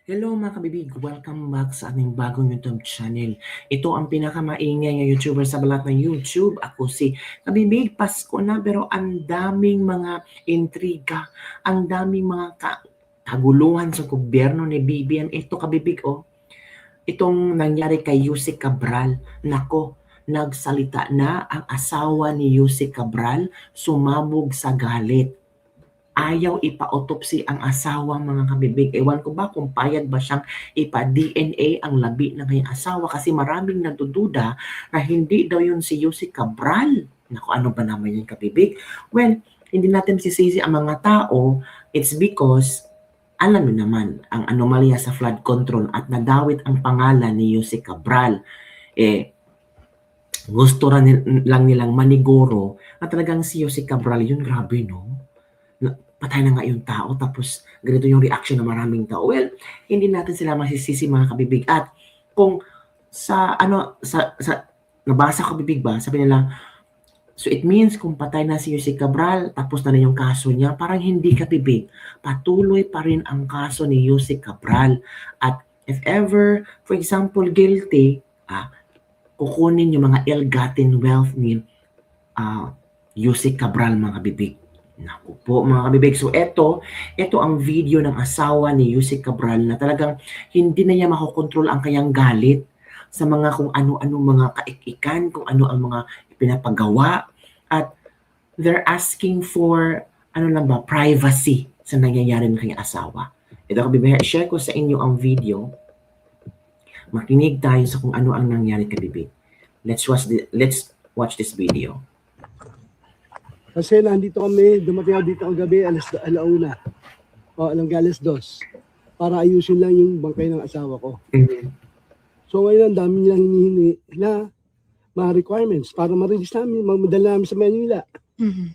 Hello mga kabibig, welcome back sa aming bagong YouTube channel. Ito ang pinakamaingay na YouTuber sa balat ng YouTube. Ako si Kabibig, Pasko na pero ang daming mga intriga, ang daming mga kaguluhan sa gobyerno ni BBM. Ito kabibig itong nangyari kay Yusek Cabral. Nako, nagsalita na ang asawa ni Yusek Cabral, sumabog sa galit. Ayaw ipa-autopsy ang asawang mga kabibig. Ewan ko ba kung payag ba siyang ipa-DNA ang labi ng kanyang asawa kasi maraming nagdududa na hindi daw yun si Yusek Cabral. Naku, ano ba naman yung kabibig? Well, hindi natin sisisi ang mga tao. It's because alam mo naman ang anomalya sa flood control at nadawit ang pangalan ni Yusek Cabral. Gusto lang nilang maniguro na talagang si Yusek Cabral yun, grabe no? Patay na nga yung tao tapos ganito yung reaction ng maraming tao. Well, hindi natin sila masisisi mga kabibig. At kung sa nabasa ko kabibig ba, sabi nila, so it means kung patay na si Yusek Cabral, tapos na yung kaso niya, parang hindi kabibig. Patuloy pa rin ang kaso ni Yusek Cabral. At if ever, for example, guilty, kukunin yung mga ill-gotten wealth ni Yusek Cabral mga kabibig. Naku po mga kabibig. So ito ang video ng asawa ni Yusek Cabral na talagang hindi na niya makokontrol ang kanyang galit sa mga kung ano-ano mga kaikikan, kung ano ang mga pinapagawa. At they're asking for, privacy sa nangyayari ng kanyang asawa. Ito kabibig, share ko sa inyo ang video. Makinig tayo sa kung ano ang nangyari kabibig. Let's watch this video. Kasi nandito kami, dumating ako dito kagabi, alauna. Alas 2. Para ayusin lang yung bangkay ng asawa ko. Mm-hmm. So ngayon, ang dami nilang hinihingi na mga requirements para ma-release namin, mamadala namin sa Manila. Mm-hmm.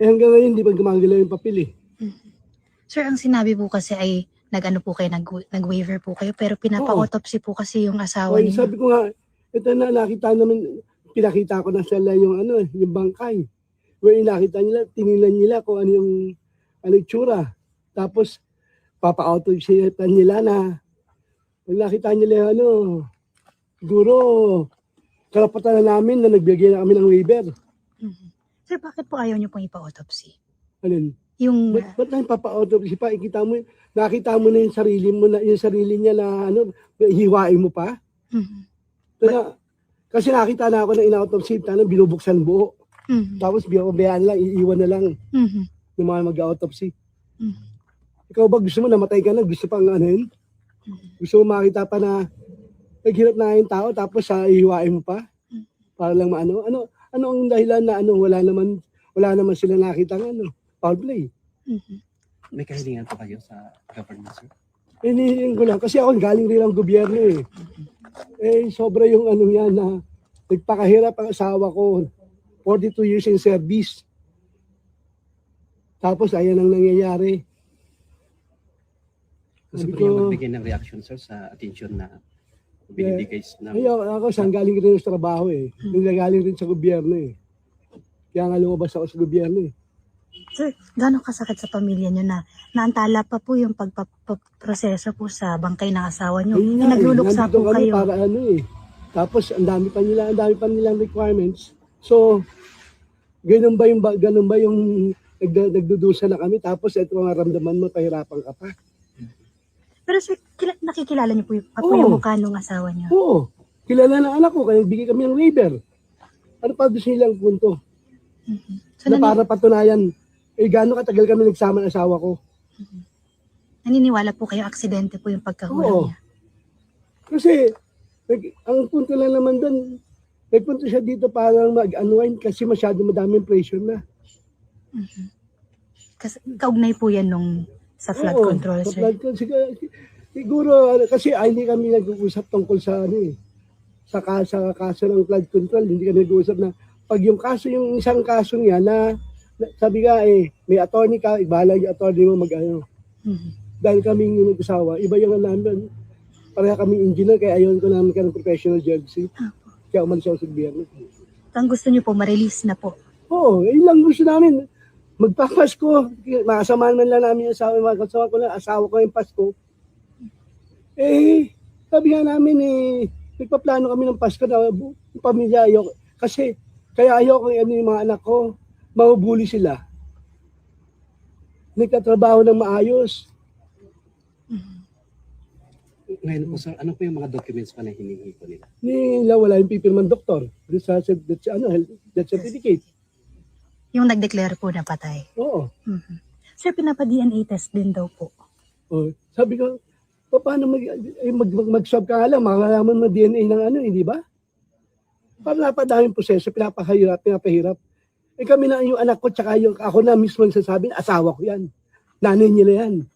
Hanggang ngayon, hindi pa gumagalaw yung papel eh. Mm-hmm. Sir, ang sinabi po kasi ay nag-waiver po kayo, pero pinapa-autopsy po kasi yung asawa niyo. Sabi ko nga, ito na, pinakita ko na sila yung yung bangkay. Where nakita nila, tinignan nila kung ano yung itsura. Tapos papa-autopsy nila na pag nakita nila siguro karapatan na namin na nagbigay na kami ng waiver. Mm-hmm. Sir, bakit po ayaw niyo pong ipa-autopsy? Alin? Yung ba't na papa-autopsy pa? Nakita mo na yung sarili mo na yung sarili niya na hiwain mo pa? Mm-hmm. Kasi nakita na ako na in-autopsy, binubuksan buo. Mm-hmm. Tapos bayaan lang, iiwan na lang mm-hmm. ng mga mag-autopsy. Mm-hmm. Ikaw ba gusto mo namatay ka na? Gusto pang yun? Mm-hmm. Gusto mo makita pa na naghirap na yung tao tapos ihiwain mo pa? Mm-hmm. Para lang ano ang dahilan na wala naman sila nakita foul play. Mm-hmm. May kahilingan pa kayo sa government, sir? Hinihiling ko lang. Kasi ako galing rin ang gobyerno eh. Sobra yung yan na nagpakahirap ang asawa ko. 42 years in service. Tapos ayan ang nangyayari. Gusto ko niya magbigay ng reaction, sir, sa attention na binibigay na... Ako saan galing rin sa trabaho eh. Galing rin sa gobyerno eh. Kaya nga lumabas ako sa gobyerno eh. Sir, gano'ng kasakit sa pamilya niyo na naantala pa po yung pagpaproseso po sa bangkay ng asawa niyo? Nagluluksa po kayo. Para Tapos ang dami pa nilang requirements. So, ganun ba yung nagdudusa na kami tapos ito ang ramdaman mo, pahirapan ka pa. Pero sir, nakikilala niyo po yung mukha ng asawa niyo? Oo. Kilala ng anak ko, kaya bigay kami ng waiver. Ano pa doon silang punto? Mm-hmm. So, na para patunayan, gaano katagal kami nagsama ng asawa ko. Mm-hmm. Naniniwala po kayo, aksidente po yung pagkahulog niya? Kasi, ang punto lang naman doon, nagpunta siya dito para mag-unwind kasi masyado madaming pressure na. Mm-hmm. Kasi kaugnay po yan sa flood control, sir? Flood control. Siguro, kasi hindi kami nag-uusap tungkol sa sa kaso ng flood control. Hindi kami nag-uusap na pag yung isang kaso niya na sabi ka may attorney ka, bahala yung attorney mo Mm-hmm. Dahil kaming nag-usawa, iba yung namin, pareha kaming engineer, kaya ayaw ko namin ka ng professional jealousy. Kaya umalis ako sa gobyerno. Ang gusto niyo po, ma-release na po? Oo, yun lang gusto namin. magpapasko, makasama man lang namin yung asawa, mga kasama ko lang, asawa ko yung Pasko. Eh, sabi nga namin nagpaplano kami ng Pasko na yung pamilya, ayoko. Kasi, kaya ayoko yung mga anak ko, mahubuli sila. Nagtatrabaho ng maayos. Ngayon po sir, ano po yung mga documents pa na hinihingi po nila? Nila wala yung pipirman doktor. Death certificate. Yung nag-declare po na patay. Oo. Mhm. Sir, pinapa-DNA test din daw po. Oh, sabi ko, paano mag-swab ka nga lang, makakalaman mo DNA ng hindi ba? Parang napadaming proseso, pinapahirap. Eh kami na yung anak ko, tsaka yung ako na mismo nagsasabi, asawa ko yan. Nanay nila yan.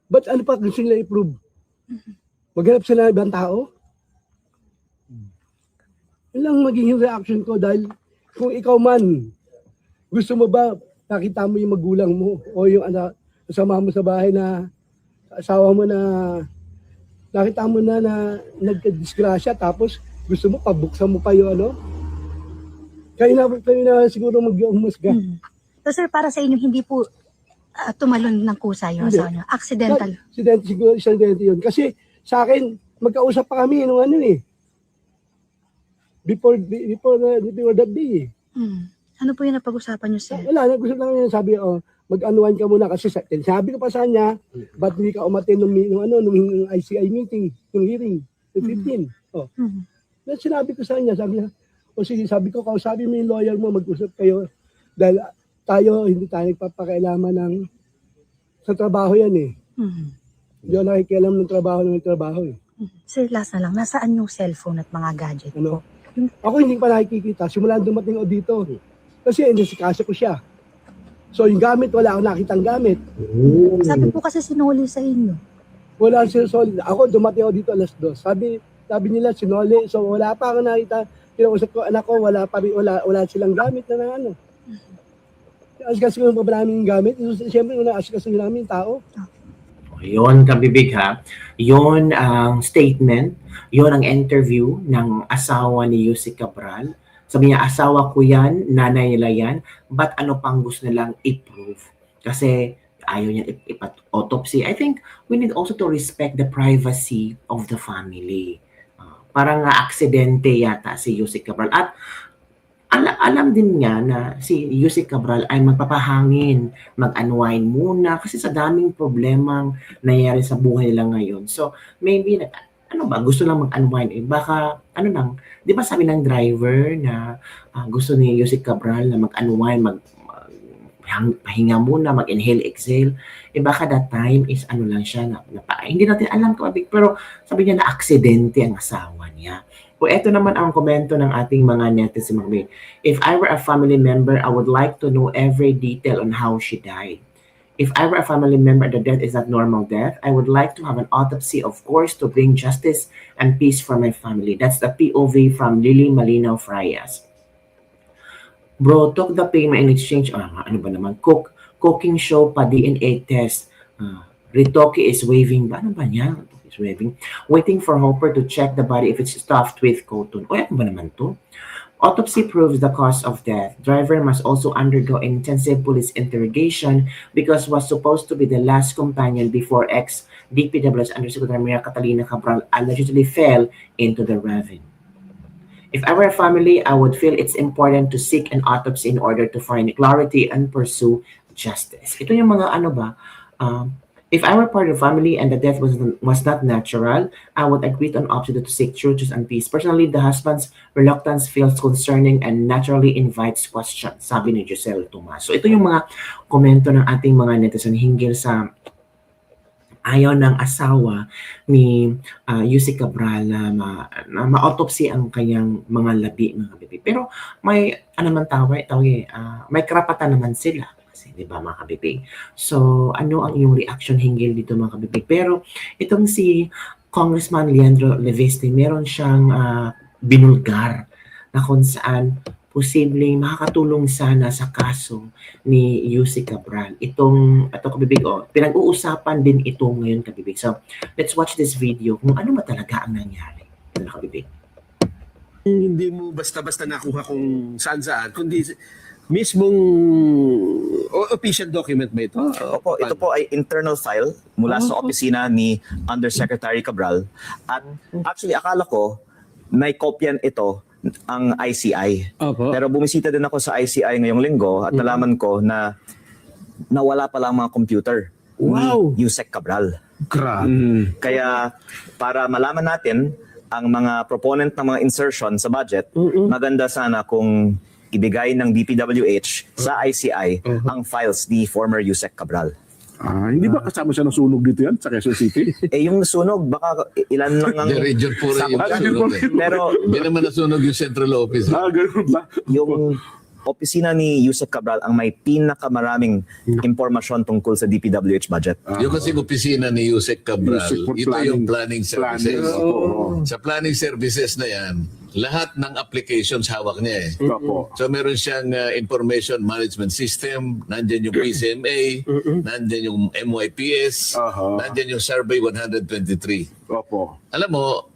But ano pa gusto nila i-prove? Maghanap sila ng ibang tao? Yun lang magiging reaction ko dahil kung ikaw man, gusto mo ba nakita mo yung magulang mo o yung anak, kasama mo sa bahay na asawa mo na nakita mo na nagka-disgrasya tapos gusto mo pabuksan mo pa yung kayo na siguro mag-umusga. So sir, para sa inyo, hindi po tumalon ng kusa yung Hindi. asawa niyo. Accidental. Siguro isang dente yun. Kasi sa akin, magkausap pa kami nung before that day. Ano po yung napag-usapan niyo, sir? Wala, gusto lang yun, sabi, mag-anuan ka muna kasi sabi ko pa sa kanya, ba't hindi ka umatin nung ICI meeting, nung hearing, yung 15. Then sinabi ko sa kanya, sabi niya, sige, sabi ko, kausapin mo yung lawyer mo, mag-usap kayo, dahil hindi tayo nagpapakailaman sa trabaho yan Hindi ako nakikialam ng trabaho Sir, last na lang, nasaan yung cellphone at mga gadget po? Ako hindi pa nakikita, simula dumating ako dito. Kasi inasikasa ko siya. So yung gamit, wala akong nakitang gamit. Sabi po kasi sinuli sa inyo. Wala siya solid. Ako dumating ako dito alas 2. Sabi nila sinoli. So wala pa ako nakita. Kinausap ko anak ko, wala silang gamit na Askas ko yung maraming gamit. Siyempre, askas yung namin tao. Yun, kabibig ha. Yun ang statement, yun ang interview ng asawa ni Yussi Cabral. Sabi niya, asawa ko yan, nanay nila yan, but ano pang gusto nilang i-prove? Kasi ayaw niya ipat-autopsy. I think we need also to respect the privacy of the family. Parang aksidente yata si Yussi Cabral. At alam din niya na si Yussi Cabral ay magpapahangin, mag-unwind muna kasi sa daming problemang nangyayari sa buhay nila ngayon. So, maybe, gusto lang mag-unwind. Baka, di ba sabi ng driver na gusto ni Yussi Cabral na mag-unwind, pahinga muna, mag-inhale, exhale. Baka that time is lang siya, hindi natin alam kabig, pero sabi niya na aksidente ang asawa niya. O eto naman ang komento ng ating mga netizen. If I were a family member, I would like to know every detail on how she died. If I were a family member, the death is not normal death. I would like to have an autopsy, of course, to bring justice and peace for my family. That's the POV from Lily Malinaw Frias. Bro, took the payment in exchange. Cooking show pa DNA test. Ritoki is waving. Ano ba niya? Is waving. Waiting for Hopper to check the body if it's stuffed with cotton. Ano ba naman to? Autopsy proves the cause of death. Driver must also undergo intensive police interrogation because was supposed to be the last companion before ex-DPW's Undersecretary Maria Catalina Cabral allegedly fell into the ravine. If I were a family, I would feel it's important to seek an autopsy in order to find clarity and pursue justice. Ito yung mga if I were part of the family and the death was not natural, I would agree to an option to seek truth and peace. Personally, the husband's reluctance feels concerning and naturally invites questions, sabi ni Giselle Tomas. So ito yung mga komento ng ating mga netizen hinggil sa ayaw ng asawa ni Yussi Cabral na ma-autopsy ang kanyang mga labi, mga bebe. Pero may may karapatan naman sila. Kasi, di ba mga kabibig? So, ano ang iyong reaction hinggil dito mga kabibig? Pero, itong si Congressman Leandro Leviste, meron siyang binulgar na kung saan posibleng makakatulong sana sa kaso ni Yussi Cabral. Ito kabibig, pinag-uusapan din ito ngayon kabibig. So, let's watch this video kung ano ba talaga ang nangyari. Kabibig. Hindi mo basta-basta nakuha kung saan-saan, kundi mismong official document ba ito? Opo, ito po ay internal file mula sa opisina ni Undersecretary Cabral. At actually, akala ko may kopyan ito ang ICI. Opo. Pero bumisita din ako sa ICI ngayong linggo at nalaman ko na nawala pala ang mga computer Wow! ni Yusek Cabral. Grabe. Kaya para malaman natin ang mga proponent ng mga insertion sa budget, maganda sana kung ibigay ng DPWH sa ICI ang files ni former Yusek Cabral. Hindi ba kasama siya ng sunog dito yan sa Quezon City? Yung sunog, baka ilan lang ang... The region 4 yung sakop. sunog eh. Pero Hindi naman nasunog yung central office. Ganun ba? yung opisina ni Yusek Cabral ang may pinakamaraming impormasyon tungkol sa DPWH budget. Yung kasi opisina ni Yusek Cabral, Yusek for ito yung planning. planning services. Opo. Sa planning services na yan, lahat ng applications hawak niya eh. Opo. So meron siyang information management system, nandyan yung PCMA, nandyan yung MYPS, Aha. nandyan yung Survey 123. Opo. Alam mo,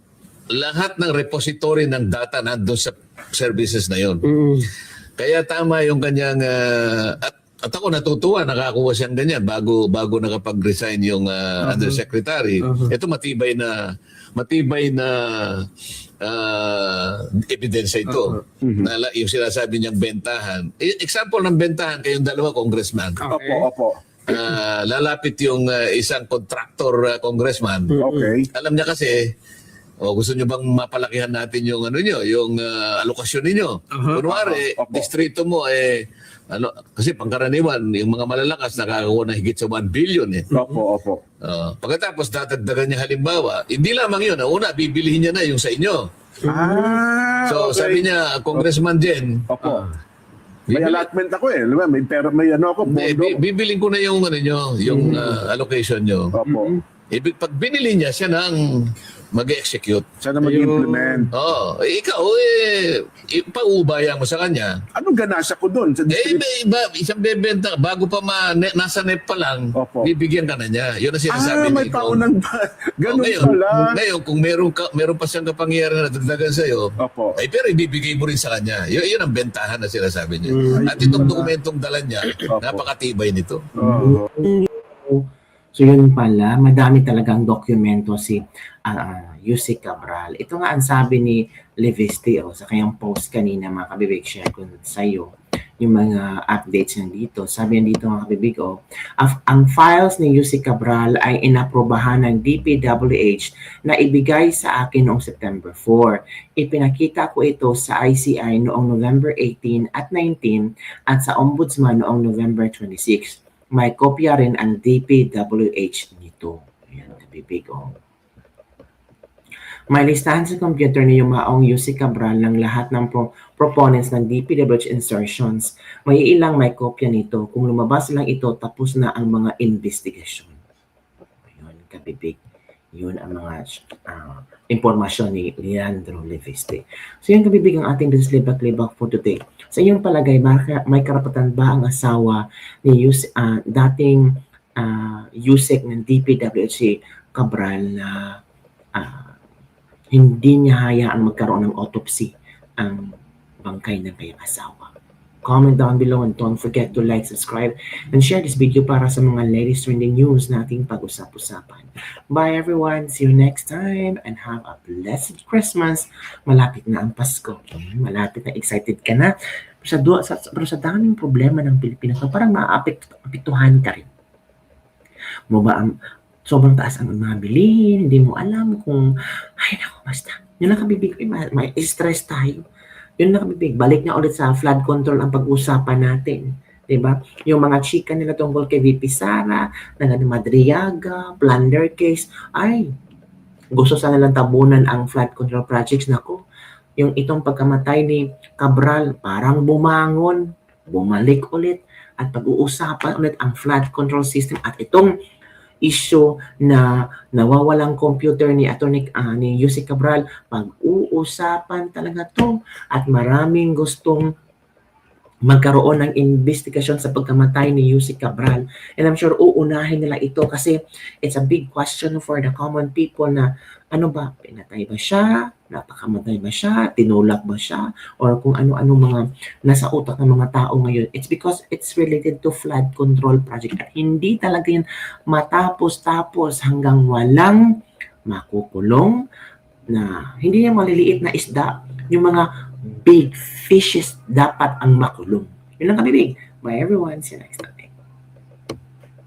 lahat ng repository ng data nandun sa services na yon. Kaya tama yung kanyang at ako natutuwa nakakuha siyang ganyan bago nakapag-resign yung undersecretary. Ito matibay na ebidensya ito. Yung sinasabi niyang bentahan. Example ng bentahan kayong dalawa congressman. Opo. Lalapit yung isang contractor congressman. Okay. Alam niya kasi gusto niyo bang mapalakihan natin yung yung alokasyon ninyo? Kunwari, Opo. distrito mo kasi pangkaraniwan yung mga malalakas nakakakuha na higit sa 1 billion eh. Opo. Pagkatapos dadagdagan niya halimbawa, hindi lamang yun. Una, bibilihin niya na yung sa inyo. So okay. sabi niya, Congressman Jen, Opo. May allotment ako eh. May pera, may ako, bondo. bibiling ko na yung yung allocation nyo. Opo. Pag binili niya, siya nang mag-execute. Sana mag-implement. Ikaw, pauubaya mo sa kanya. Anong ganasa ko doon? Sa May iba, isang bebenta, bago pa nasa NEP pa lang, Opo. bibigyan ka na niya. Yun ang sinasabi may ni Ikaw. paunang ba? Ganun pala. Ngayon, kung meron pa siyang kapangyarihan na dagdagan sa'yo, Opo. pero ibibigay mo rin sa kanya. Yun ang bentahan na sinasabi niya. At itong dokumentong dala niya, napakatibay nito. So yun pala, madami talagang dokumento si Yusek Cabral. Ito nga ang sabi ni Leviste sa kanyang post kanina, mga kabibig, share ko sa iyo yung mga updates niya dito. Sabi niya dito, mga kabibig, ang files ni Yusek Cabral ay inaprobahan ng DPWH na ibigay sa akin noong September 4. Ipinakita ko ito sa ICI noong November 18 at 19 at sa Ombudsman noong November 26. May kopya rin ang DPWH nito. Ayan, kabibig. May listahan sa computer ni Yumaong Yusek Cabral ng lahat ng proponents ng DPWH insertions. May ilang may kopya nito. Kung lumabas lang ito, tapos na ang mga investigation. Ayun, kabibig. Yun ang mga impormasyon ni Leandro Leviste. So yan, kabibig, ang ating business libak-libak for today. Sa inyong palagay, may karapatan ba ang asawa ni dating Yusek ng DPWH Cabral na hindi niya hayaan magkaroon ng autopsy ang bangkay ng kanyang asawa? Comment down below and don't forget to like, subscribe, and share this video para sa mga latest trending news na ating pag-usap-usapan. Bye everyone! See you next time and have a blessed Christmas! Malapit na ang Pasko. Malapit na, excited ka na. Pero sa daming problema ng Pilipinas, parang maapektuhan ka rin. Sobrang taas ang mga bilihin, hindi mo alam kung, ay naku, basta. Yun lang kabibig, may stress tayo. Yun lang kabibig, balik na ulit sa flood control ang pag-usapan natin. Diba? Yung mga chika nila tungkol kay VP Sara, Madriaga, plunder case, ay, gusto sana nilang tabunan ang flood control projects. Nako, yung itong pagkamatay ni Cabral, parang bumangon, bumalik ulit, at pag-uusapan ulit ang flood control system at itong issue na nawawalang computer ni ni Yusek Cabral, pag-uusapan talaga to at maraming gustong magkaroon ng investigasyon sa pagkamatay ni Yusek Cabral. And I'm sure uunahin nila ito kasi it's a big question for the common people na ano ba, pinatay ba siya, napakamatay ba siya, tinulak ba siya, or kung ano-ano mga nasa utak ng mga tao ngayon. It's because it's related to flood control project at hindi talaga yan matapos-tapos hanggang walang makukulong na hindi yung maliliit na isda, yung mga big fishes dapat ang makulong. Yun lang kami, big. Bye everyone. See you next time.